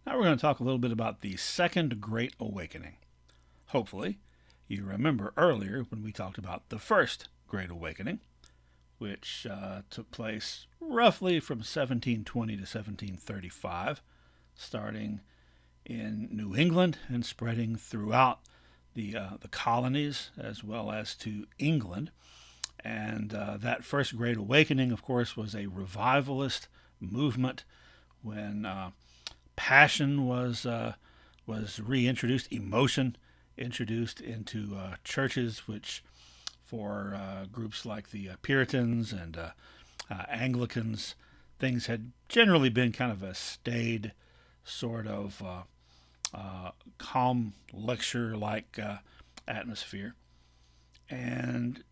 Now we're going to talk a little bit about the Second Great Awakening. Hopefully, you remember earlier when we talked about the First Great Awakening, which took place roughly from 1720 to 1735, starting in New England and spreading throughout the colonies as well as to England. And that First Great Awakening, of course, was a revivalist movement when passion was reintroduced, emotion introduced into churches, which for groups like the Puritans and Anglicans, things had generally been kind of a staid, sort of calm lecture-like atmosphere. And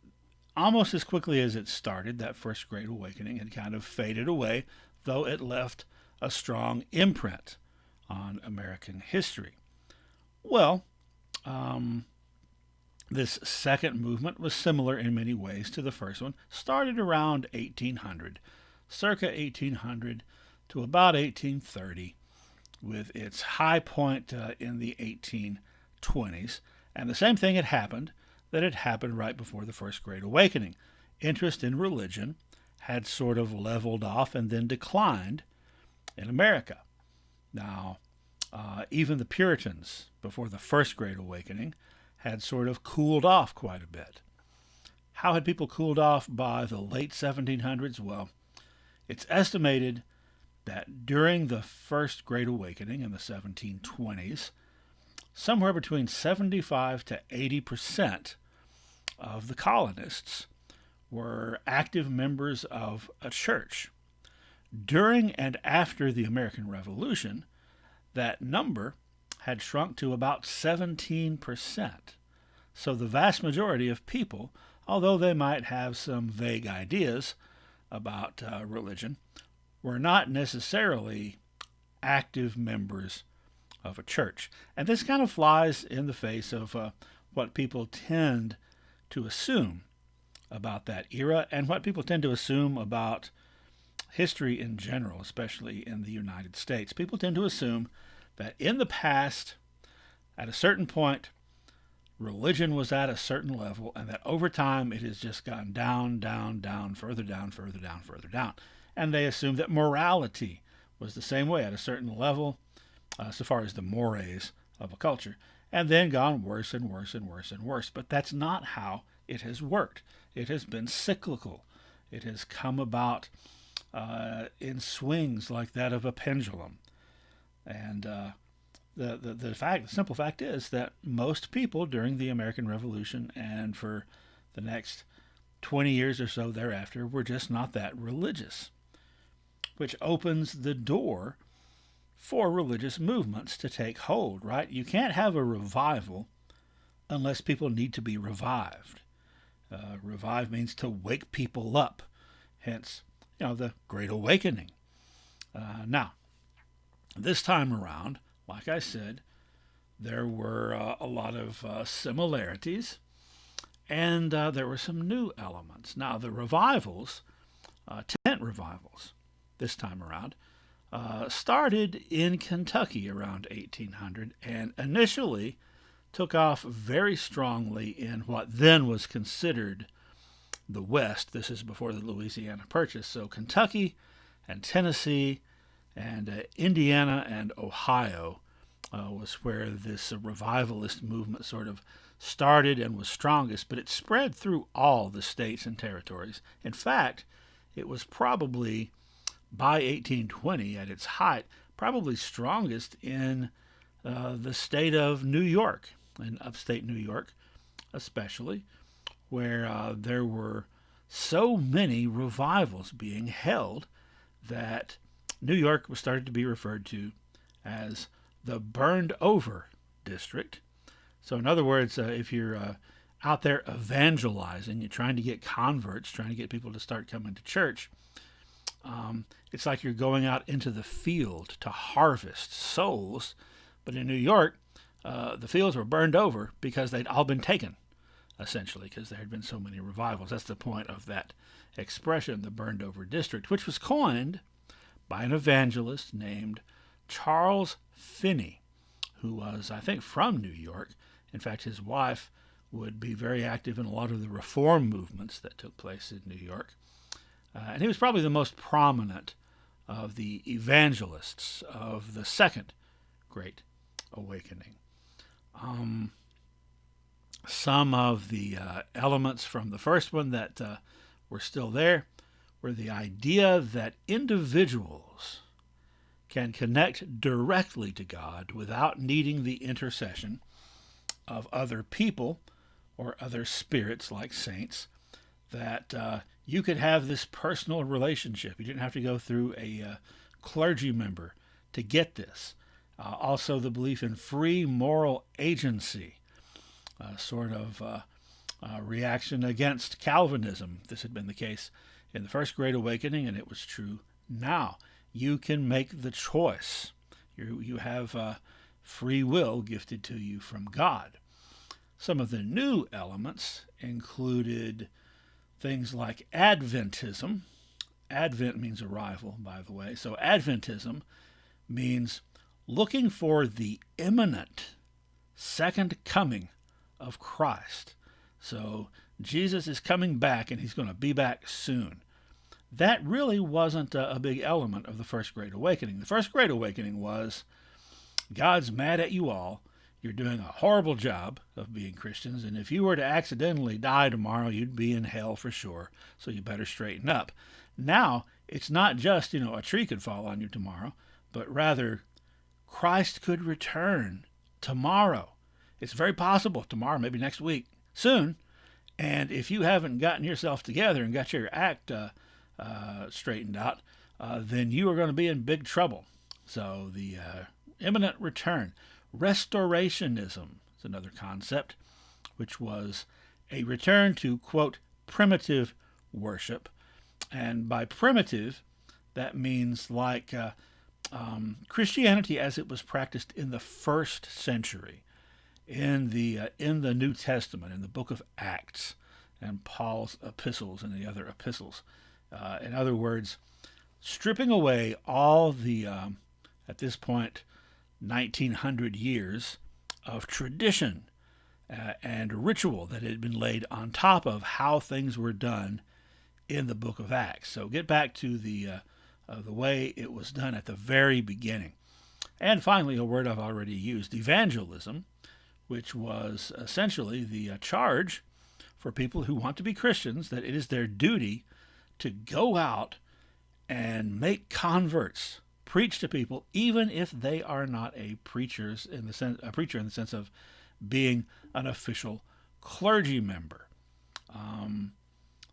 almost as quickly as it started, that First Great Awakening had kind of faded away, though it left a strong imprint on American history. Well, this second movement was similar in many ways to the first one. Started around 1800, circa 1800 to about 1830, with its high point in the 1820s. And the same thing had happened that had happened right before the First Great Awakening. Interest in religion had sort of leveled off and then declined in America. Now, even the Puritans, before the First Great Awakening, had sort of cooled off quite a bit. How had people cooled off by the late 1700s? Well, it's estimated that during the First Great Awakening in the 1720s, somewhere between 75 to 80% of the colonists were active members of a church. During and after the American Revolution, that number had shrunk to about 17%. So the vast majority of people, although they might have some vague ideas about religion, were not necessarily active members of a church. And this kind of flies in the face of what people tend to assume about that era and what people tend to assume about history in general, especially in the United States. People tend to assume that in the past, at a certain point, religion was at a certain level, and that over time it has just gone down, down, down, further down, further down, further down. And they assume that morality was the same way at a certain level, so far as the mores of a culture, and then gone worse and worse and worse and worse. But that's not how it has worked. It has been cyclical. It has come about in swings like that of a pendulum. And the simple fact is that most people during the American Revolution and for the next 20 years or so thereafter were just not that religious, which opens the door for religious movements to take hold, right? You can't have a revival unless people need to be revived. Revive means to wake people up, hence, the Great Awakening. Now, this time around, like I said, there were a lot of similarities, and there were some new elements. Now, the revivals, tent revivals, this time around, started in Kentucky around 1800 and initially took off very strongly in what then was considered the West. This is before the Louisiana Purchase. So Kentucky and Tennessee and Indiana and Ohio was where this revivalist movement sort of started and was strongest, but it spread through all the states and territories. In fact, it was probably by 1820 at its height, probably strongest in the state of New York, in upstate New York especially, where there were so many revivals being held that New York was started to be referred to as the burned over district. So in other words, if you're out there evangelizing, you're trying to get converts, trying to get people to start coming to church, it's like you're going out into the field to harvest souls. But in New York, the fields were burned over because they'd all been taken, essentially, because there had been so many revivals. That's the point of that expression, the burned over district, which was coined by an evangelist named Charles Finney, who was, I think, from New York. In fact, his wife would be very active in a lot of the reform movements that took place in New York. And he was probably the most prominent of the evangelists of the Second Great Awakening. Some of the elements from the first one that were still there were the idea that individuals can connect directly to God without needing the intercession of other people or other spirits like saints, that you could have this personal relationship. You didn't have to go through a clergy member to get this. Also, the belief in free moral agency, sort of reaction against Calvinism. This had been the case in the First Great Awakening, and it was true now. You can make the choice. You have free will gifted to you from God. Some of the new elements included things like Adventism. Advent means arrival, by the way. So Adventism means looking for the imminent second coming of Christ. So Jesus is coming back, and he's going to be back soon. That really wasn't a big element of the First Great Awakening. The First Great Awakening was, God's mad at you all. You're doing a horrible job of being Christians, and if you were to accidentally die tomorrow, you'd be in hell for sure, so you better straighten up. Now, it's not just, a tree could fall on you tomorrow, but rather Christ could return tomorrow. It's very possible tomorrow, maybe next week, soon, and if you haven't gotten yourself together and got your act straightened out, then you are going to be in big trouble. So the imminent return. Restorationism is another concept, which was a return to, quote, primitive worship. And by primitive, that means like Christianity as it was practiced in the first century, in the New Testament, in the book of Acts, and Paul's epistles and the other epistles. In other words, stripping away all the, at this point, 1900 years of tradition and ritual that had been laid on top of how things were done in the book of Acts. So get back to the way it was done at the very beginning. And finally, a word I've already used, evangelism, which was essentially the charge for people who want to be Christians, that it is their duty to go out and make converts, preach to people, even if they are not a preacher in the sense of being an official clergy member.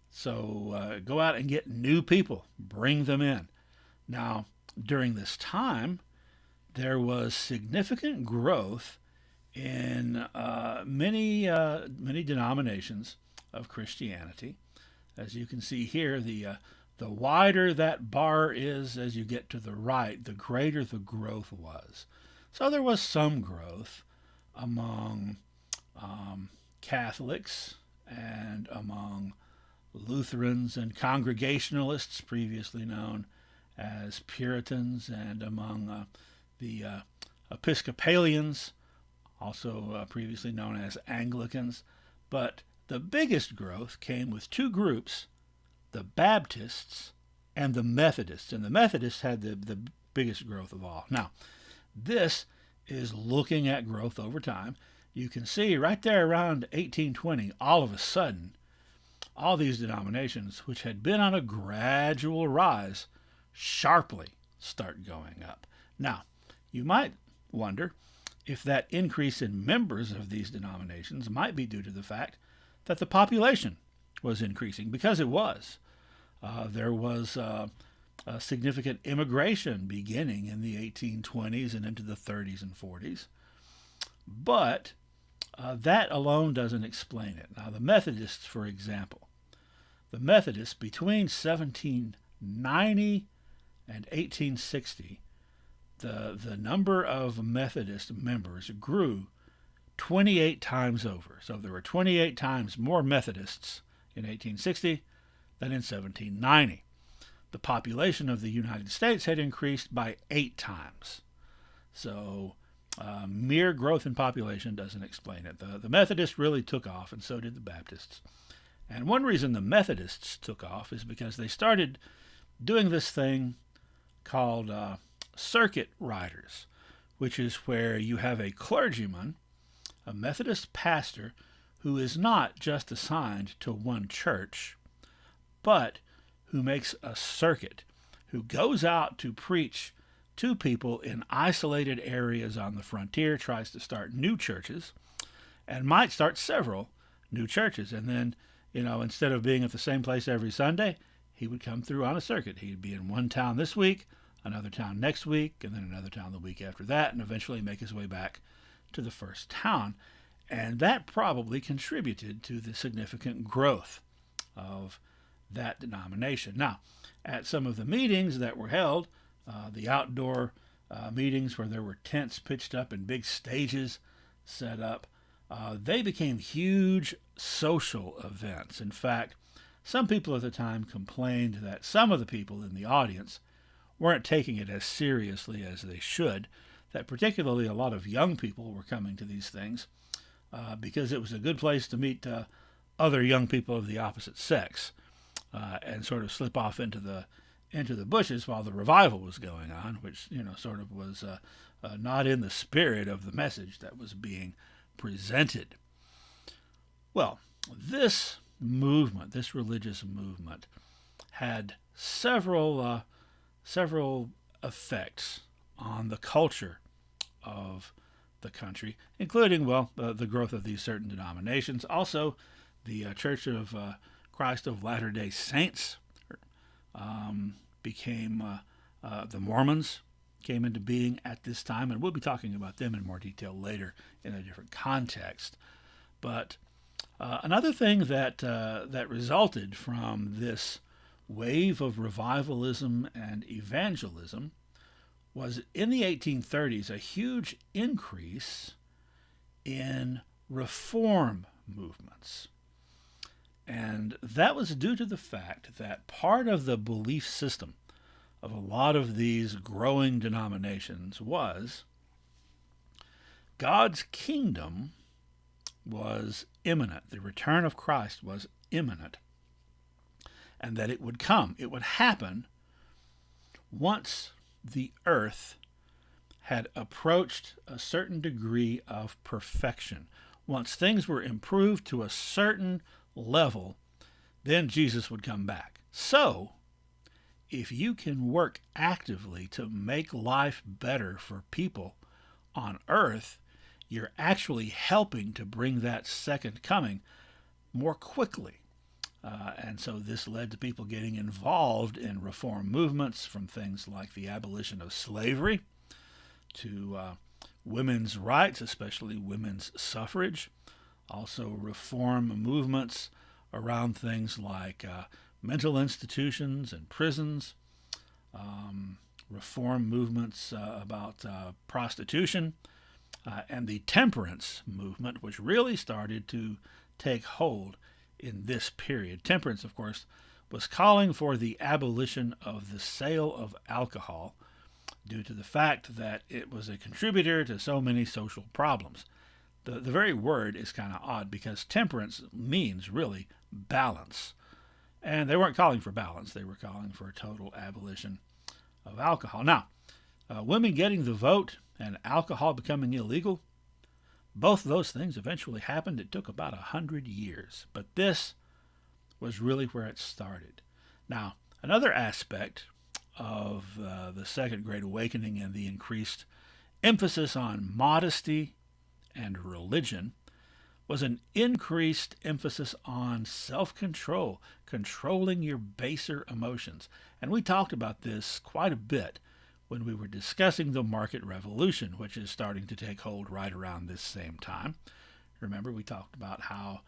So go out and get new people, bring them in. Now, during this time, there was significant growth in many denominations of Christianity. As you can see here, the wider that bar is as you get to the right, the greater the growth was. So there was some growth among Catholics and among Lutherans and Congregationalists, previously known as Puritans, and among the Episcopalians, also previously known as Anglicans. But the biggest growth came with two groups, the Baptists and the Methodists. And the Methodists had the biggest growth of all. Now, this is looking at growth over time. You can see right there around 1820, all of a sudden, all these denominations, which had been on a gradual rise, sharply start going up. Now, you might wonder if that increase in members of these denominations might be due to the fact that the population was increasing, because it was. There was a significant immigration beginning in the 1820s and into the 30s and 40s. But that alone doesn't explain it. Now, the Methodists, for example, the Methodists between 1790 and 1860, the number of Methodist members grew 28 times over. So there were 28 times more Methodists in 1860 than in 1790. The population of the United States had increased by 8 times. So mere growth in population doesn't explain it. The Methodists really took off, and so did the Baptists. And one reason the Methodists took off is because they started doing this thing called circuit riders, which is where you have a clergyman, a Methodist pastor, who is not just assigned to one church, but who makes a circuit, who goes out to preach to people in isolated areas on the frontier, tries to start new churches, and might start several new churches. And then, instead of being at the same place every Sunday, he would come through on a circuit. He'd be in one town this week, another town next week, and then another town the week after that, and eventually make his way back to the first town. And that probably contributed to the significant growth of that denomination. Now, at some of the meetings that were held, the outdoor meetings where there were tents pitched up and big stages set up, they became huge social events. In fact, some people at the time complained that some of the people in the audience weren't taking it as seriously as they should, that particularly a lot of young people were coming to these things because it was a good place to meet other young people of the opposite sex and sort of slip off into the bushes while the revival was going on, which sort of was not in the spirit of the message that was being presented. Well, this movement, this religious movement, had several effects on the culture of the country, including, the growth of these certain denominations. Also, the Church of Christ of Latter-day Saints became, the Mormons came into being at this time, and we'll be talking about them in more detail later in a different context. But another thing that resulted from this wave of revivalism and evangelism was in the 1830s a huge increase in reform movements. And that was due to the fact that part of the belief system of a lot of these growing denominations was God's kingdom was imminent. The return of Christ was imminent. And that it would come. It would happen once the earth had approached a certain degree of perfection. Once things were improved to a certain level, then Jesus would come back. So, if you can work actively to make life better for people on earth, you're actually helping to bring that second coming more quickly. And so this led to people getting involved in reform movements, from things like the abolition of slavery to women's rights, especially women's suffrage. Also reform movements around things like mental institutions and prisons. Reform movements about prostitution. And the temperance movement, which really started to take hold in this period. Temperance, of course, was calling for the abolition of the sale of alcohol due to the fact that it was a contributor to so many social problems. The very word is kind of odd because temperance means really balance. And they weren't calling for balance, they were calling for a total abolition of alcohol. Now, women getting the vote and alcohol becoming illegal, both of those things eventually happened. It took about 100 years, but this was really where it started. Now, another aspect of the Second Great Awakening and the increased emphasis on modesty and religion was an increased emphasis on self-control, controlling your baser emotions. And we talked about this quite a bit when we were discussing the market revolution, which is starting to take hold right around this same time. Remember, we talked about how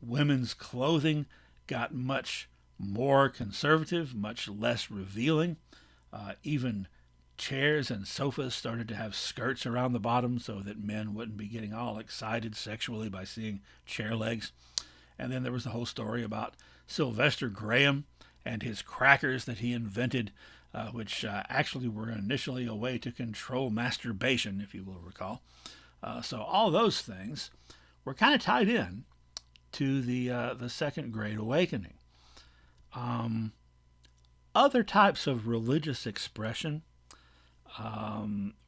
women's clothing got much more conservative, much less revealing. Even chairs and sofas started to have skirts around the bottom so that men wouldn't be getting all excited sexually by seeing chair legs. And then there was the whole story about Sylvester Graham and his crackers that he invented which actually were initially a way to control masturbation, if you will recall. So all those things were kind of tied in to the Second Great Awakening. Other types of religious expression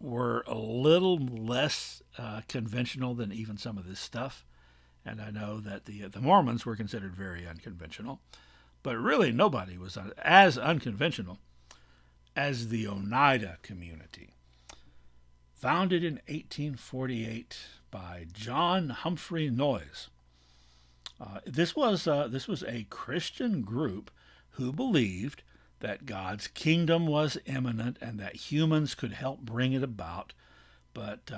were a little less conventional than even some of this stuff. And I know that the Mormons were considered very unconventional, but really nobody was as unconventional as the Oneida community. Founded in 1848 by John Humphrey Noyes. This was a Christian group who believed that God's kingdom was imminent and that humans could help bring it about, but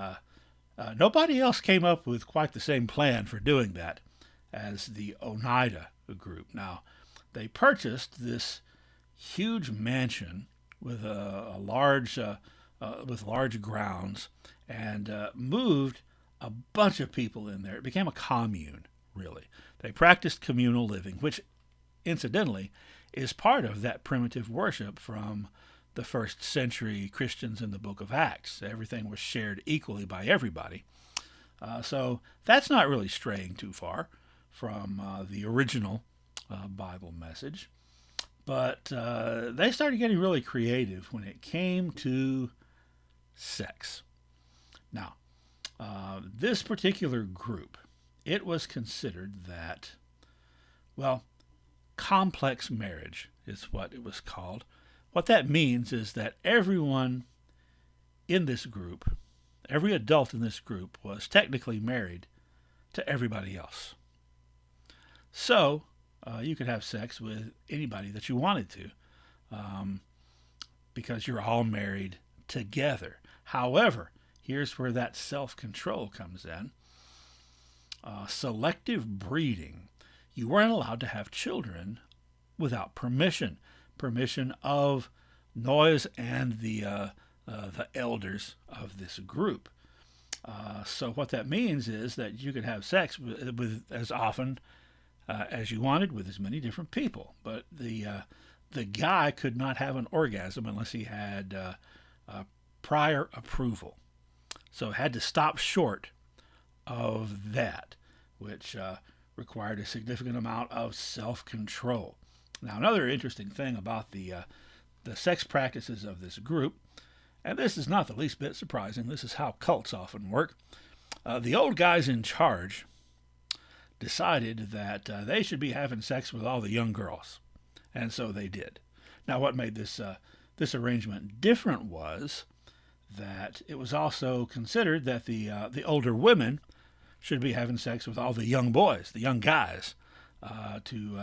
nobody else came up with quite the same plan for doing that as the Oneida group. Now, they purchased this huge mansion with large grounds and moved a bunch of people in there. It became a commune, really. They practiced communal living, which, incidentally, is part of that primitive worship from the first century Christians in the book of Acts. Everything was shared equally by everybody. So that's not really straying too far from the original Bible message. But they started getting really creative when it came to sex. Now, this particular group, it was considered that, well, complex marriage is what it was called. What that means is that everyone in this group, every adult in this group, was technically married to everybody else. So you could have sex with anybody that you wanted to because you're all married together. However, here's where that self-control comes in. Selective breeding. You weren't allowed to have children without permission of Noyes and the elders of this group. So what that means is that you could have sex with as often as you wanted with as many different people, but the guy could not have an orgasm unless he had prior approval. So it had to stop short of that, which required a significant amount of self-control. Now, another interesting thing about the sex practices of this group, and this is not the least bit surprising, this is how cults often work. The old guys in charge decided that they should be having sex with all the young girls, and so they did. Now, what made this arrangement different was that it was also considered that the older women should be having sex with all the young boys, the young guys, to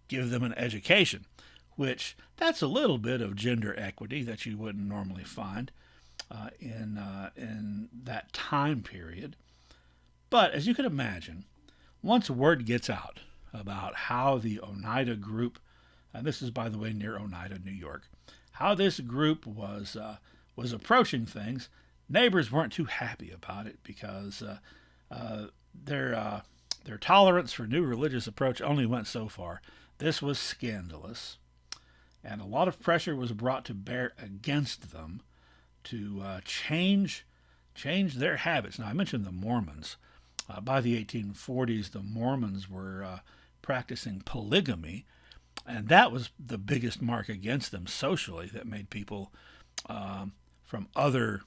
give them an education, which that's a little bit of gender equity that you wouldn't normally find in that time period. But as you can imagine, once word gets out about how the Oneida group, and this is, by the way, near Oneida, New York, how this group was approaching things, neighbors weren't too happy about it because their tolerance for new religious approach only went so far. This was scandalous, and a lot of pressure was brought to bear against them to change their habits. Now, I mentioned the Mormons. By the 1840s, the Mormons were practicing polygamy, and that was the biggest mark against them socially that made people from other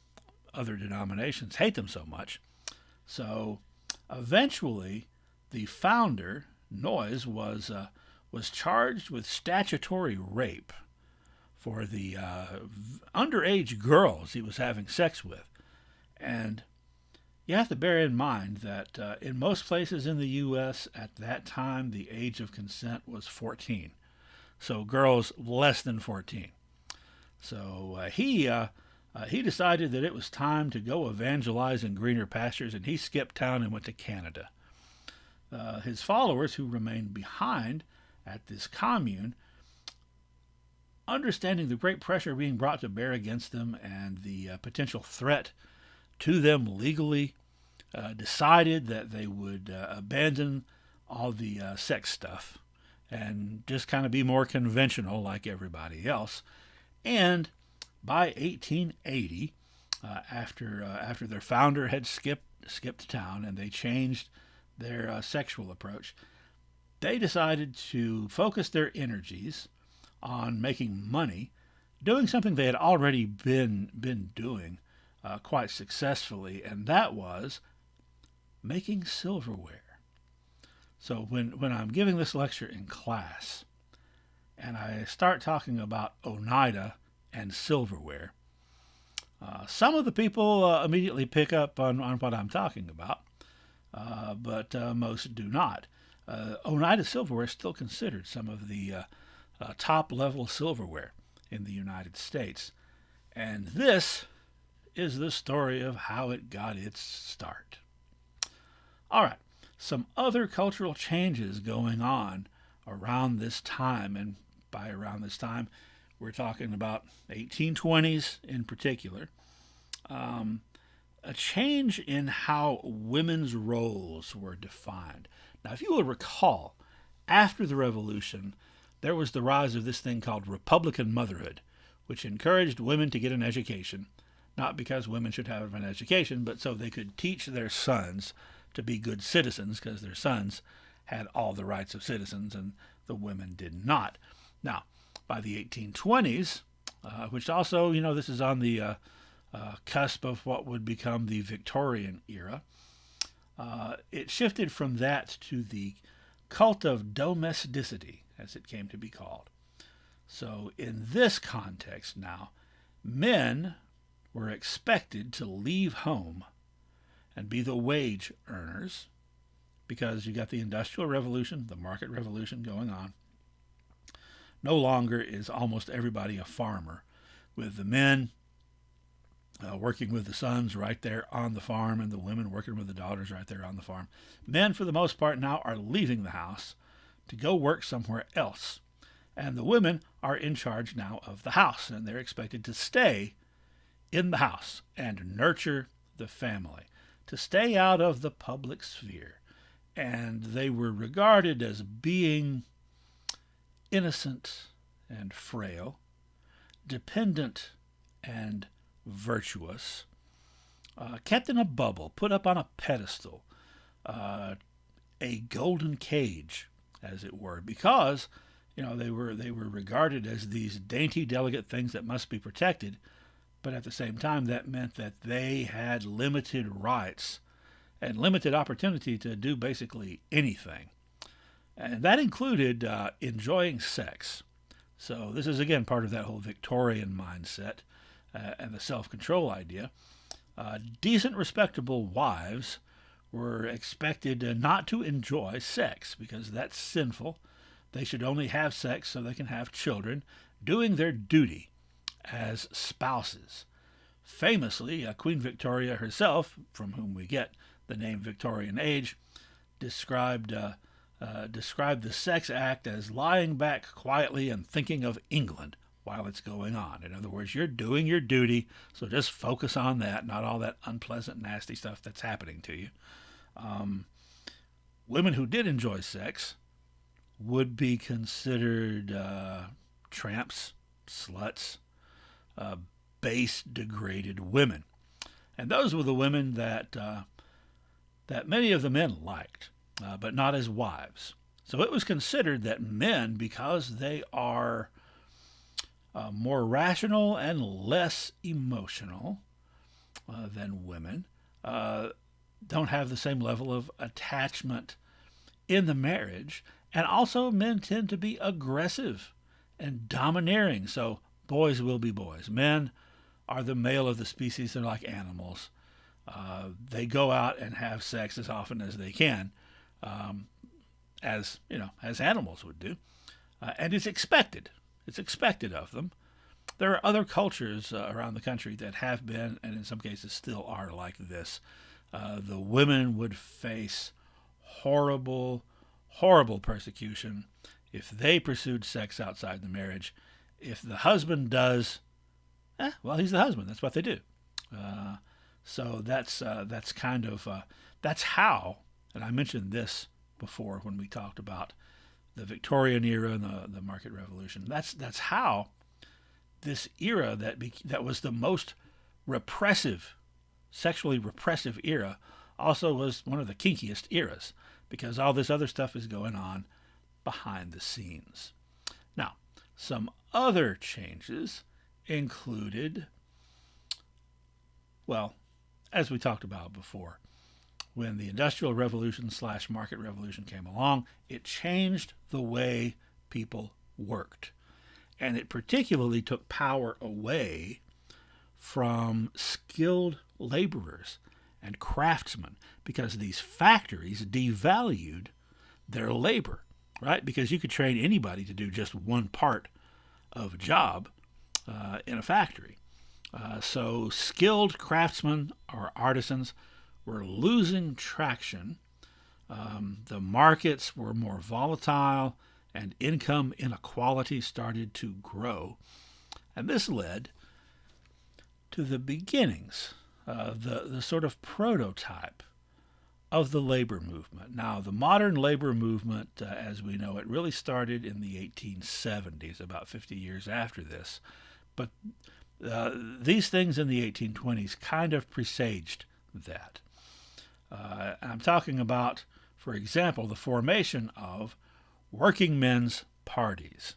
denominations hate them so much. So eventually, the founder, Noyes, was charged with statutory rape for the underage girls he was having sex with. And you have to bear in mind that in most places in the U.S. at that time, the age of consent was 14. So girls less than 14. So he decided that it was time to go evangelize in greener pastures, and he skipped town and went to Canada. His followers, who remained behind at this commune, understanding the great pressure being brought to bear against them and the potential threat to them legally, decided that they would abandon all the sex stuff and just kind of be more conventional like everybody else. And by 1880, after their founder had skipped town and they changed their sexual approach, they decided to focus their energies on making money, doing something they had already been doing quite successfully, and that was making silverware. So when I'm giving this lecture in class and I start talking about Oneida and silverware, some of the people immediately pick up on what I'm talking about, but most do not. Oneida silverware is still considered some of the top level silverware in the United States. And this is the story of how it got its start. All right, some other cultural changes going on around this time, and by around this time, we're talking about 1820s in particular. A change in how women's roles were defined. Now, if you will recall, after the Revolution, there was the rise of this thing called Republican motherhood, which encouraged women to get an education, not because women should have an education, but so they could teach their sons to be good citizens, because their sons had all the rights of citizens and the women did not. Now, by the 1820s, which also, this is on the cusp of what would become the Victorian era, it shifted from that to the cult of domesticity, as it came to be called. So in this context now, men were expected to leave home and be the wage earners, because you got the Industrial Revolution, the market revolution going on. No longer is almost everybody a farmer, with the men working with the sons right there on the farm and the women working with the daughters right there on the farm. Men, for the most part, now are leaving the house to go work somewhere else. And the women are in charge now of the house, and they're expected to stay in the house and nurture the family, to stay out of the public sphere. And they were regarded as being innocent and frail, dependent and virtuous, kept in a bubble, put up on a pedestal, a golden cage, as it were, because they were regarded as these dainty, delicate things that must be protected, but at the same time that meant that they had limited rights and limited opportunity to do basically anything, and that included enjoying sex. So this is again part of that whole Victorian mindset and the self-control idea. Decent, respectable wives were expected not to enjoy sex because that's sinful. They should only have sex so they can have children, doing their duty as spouses. Famously, Queen Victoria herself, from whom we get the name Victorian Age, described the sex act as lying back quietly and thinking of England while it's going on. In other words, you're doing your duty, so just focus on that, not all that unpleasant, nasty stuff that's happening to you. Women who did enjoy sex would be considered tramps, sluts, base, degraded women. And those were the women that many of the men liked, but not as wives. So it was considered that men, because they are more rational and less emotional than women, don't have the same level of attachment in the marriage. And also men tend to be aggressive and domineering. So boys will be boys. Men are the male of the species. They're like animals. They go out and have sex as often as they can, as animals would do. And it's expected. It's expected of them. There are other cultures around the country that have been, and in some cases still are, like this. The women would face horrible persecution if they pursued sex outside the marriage. If the husband does, well, he's the husband. That's what they do. So that's kind of that's how. And I mentioned this before when we talked about the Victorian era and the market revolution. That's how this era that was the most repressive, sexually repressive era, also was one of the kinkiest eras because all this other stuff is going on behind the scenes. Now, some other changes included, well, as we talked about before, when the Industrial Revolution / Market Revolution came along, it changed the way people worked. And it particularly took power away from skilled laborers and craftsmen because these factories devalued their labor, right? Because you could train anybody to do just one part of a job in a factory. So skilled craftsmen or artisans were losing traction. The markets were more volatile and income inequality started to grow. And this led to the beginnings, the sort of prototype of the labor movement. Now, the modern labor movement, as we know it, really started in the 1870s, about 50 years after this. But these things in the 1820s kind of presaged that. I'm talking about, for example, the formation of working men's parties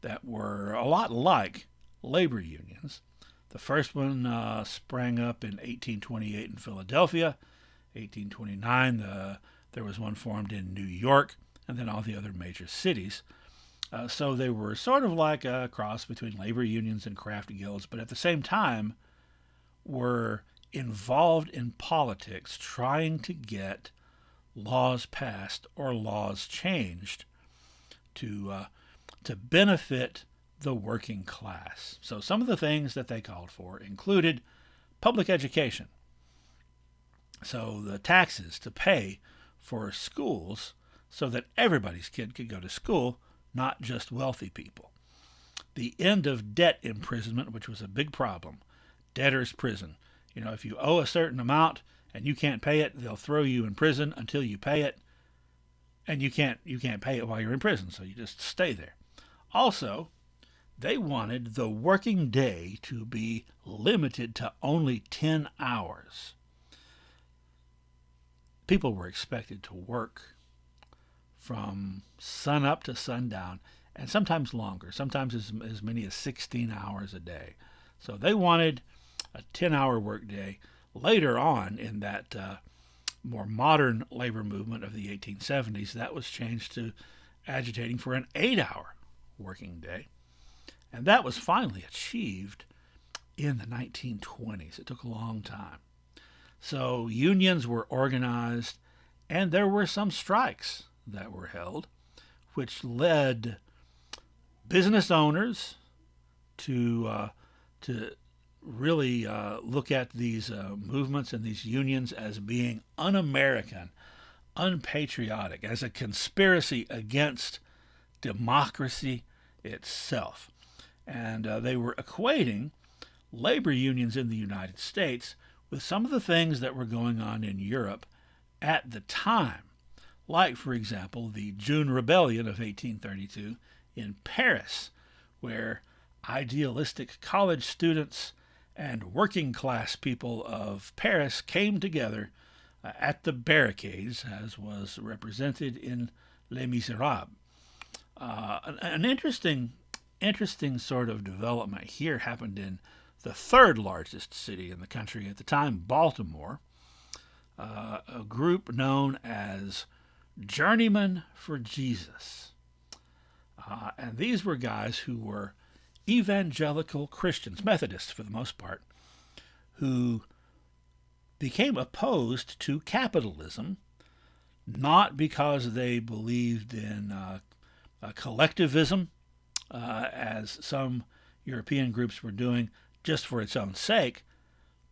that were a lot like labor unions. The first one sprang up in 1828 in Philadelphia. 1829, there was one formed in New York, and then all the other major cities. So they were sort of like a cross between labor unions and craft guilds, but at the same time were involved in politics, trying to get laws passed or laws changed to benefit the working class. So some of the things that they called for included public education. So the taxes to pay for schools so that everybody's kid could go to school, not just wealthy people. The end of debt imprisonment, which was a big problem. Debtor's prison. You know, if you owe a certain amount and you can't pay it, they'll throw you in prison until you pay it. And you can't pay it while you're in prison, so you just stay there. Also, they wanted the working day to be limited to only 10 hours. People were expected to work from sun up to sundown, and sometimes longer, sometimes as many as 16 hours a day. So they wanted a 10-hour workday. Later on in that more modern labor movement of the 1870s, that was changed to agitating for an 8-hour working day. And that was finally achieved in the 1920s. It took a long time. So unions were organized, and there were some strikes that were held, which led business owners to really look at these movements and these unions as being un-American, unpatriotic, as a conspiracy against democracy itself. And they were equating labor unions in the United States with some of the things that were going on in Europe at the time, like, for example, the June Rebellion of 1832 in Paris, where idealistic college students and working class people of Paris came together at the barricades, as was represented in Les Miserables. An interesting sort of development here happened in the third largest city in the country at the time, Baltimore. A group known as Journeymen for Jesus. And these were guys who were evangelical Christians, Methodists for the most part, who became opposed to capitalism, not because they believed in collectivism, as some European groups were doing just for its own sake,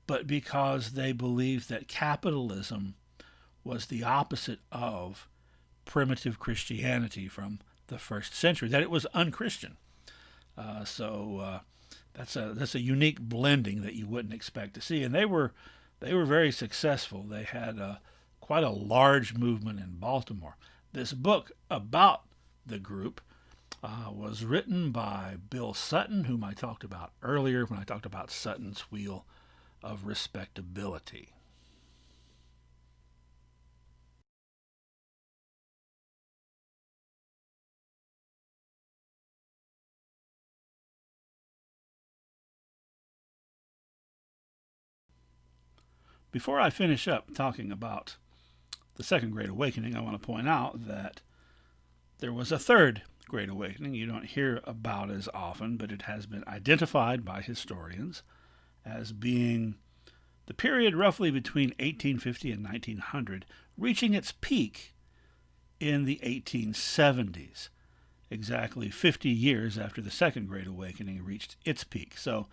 but because they believed that capitalism was the opposite of primitive Christianity from the first century, that it was unchristian. So that's a unique blending that you wouldn't expect to see, and they were very successful. They had quite a large movement in Baltimore. This book about the group was written by Bill Sutton, whom I talked about earlier when I talked about Sutton's Wheel of Respectability. Before I finish up talking about the Second Great Awakening, I want to point out that there was a third Great Awakening you don't hear about as often, but it has been identified by historians as being the period roughly between 1850 and 1900, reaching its peak in the 1870s, exactly 50 years after the Second Great Awakening reached its peak. So,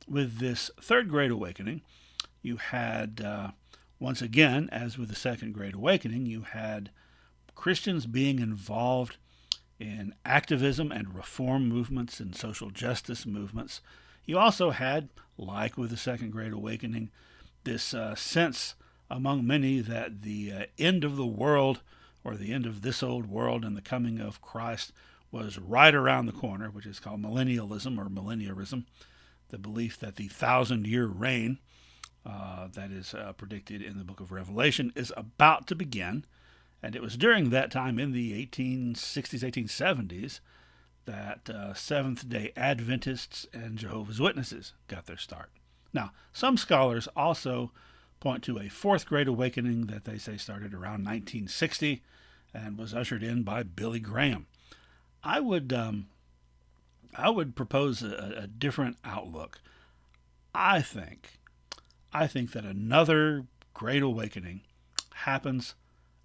with this Third Great Awakening, you had, once again, as with the Second Great Awakening, you had Christians being involved in activism and reform movements and social justice movements. You also had, like with the Second Great Awakening, this sense among many that the end of the world, or the end of this old world and the coming of Christ, was right around the corner, which is called millennialism or millenniarism, the belief that the 1,000-year reign that is predicted in the book of Revelation is about to begin. And it was during that time in the 1860s, 1870s, that Seventh-day Adventists and Jehovah's Witnesses got their start. Now, some scholars also point to a Fourth Great Awakening that they say started around 1960 and was ushered in by Billy Graham. I would propose a different outlook. I think that another Great Awakening happens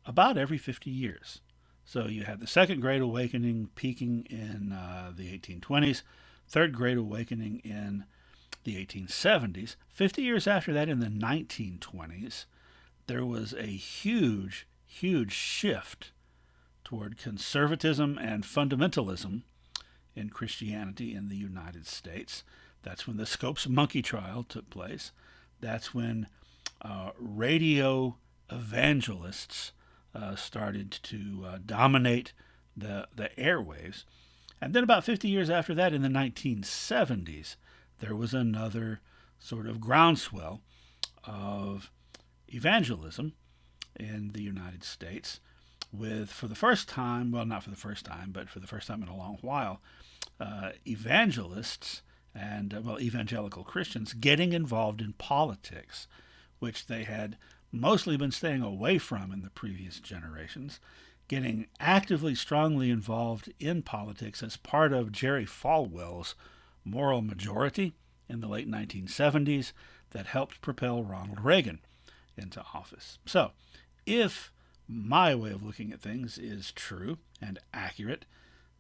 about every 50 years. So you have the Second Great Awakening peaking in the 1820s, Third Great Awakening in the 1870s. 50 years after that, in the 1920s, there was a huge, huge shift toward conservatism and fundamentalism in Christianity in the United States. That's when the Scopes Monkey trial took place. That's when radio evangelists started to dominate the airwaves. And then about 50 years after that, in the 1970s, there was another sort of groundswell of evangelism in the United States with, for the first time, well, not for the first time, but for the first time in a long while, evangelists and, evangelical Christians getting involved in politics, which they had mostly been staying away from in the previous generations, getting actively, strongly involved in politics as part of Jerry Falwell's moral majority in the late 1970s that helped propel Ronald Reagan into office. So, if my way of looking at things is true and accurate,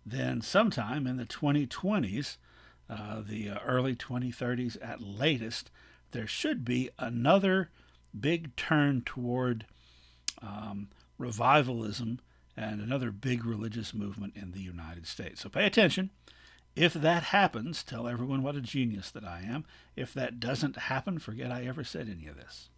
then sometime in the 2020s, the early 2030s at latest, there should be another big turn toward revivalism and another big religious movement in the United States. So pay attention. If that happens, tell everyone what a genius that I am. If that doesn't happen, forget I ever said any of this.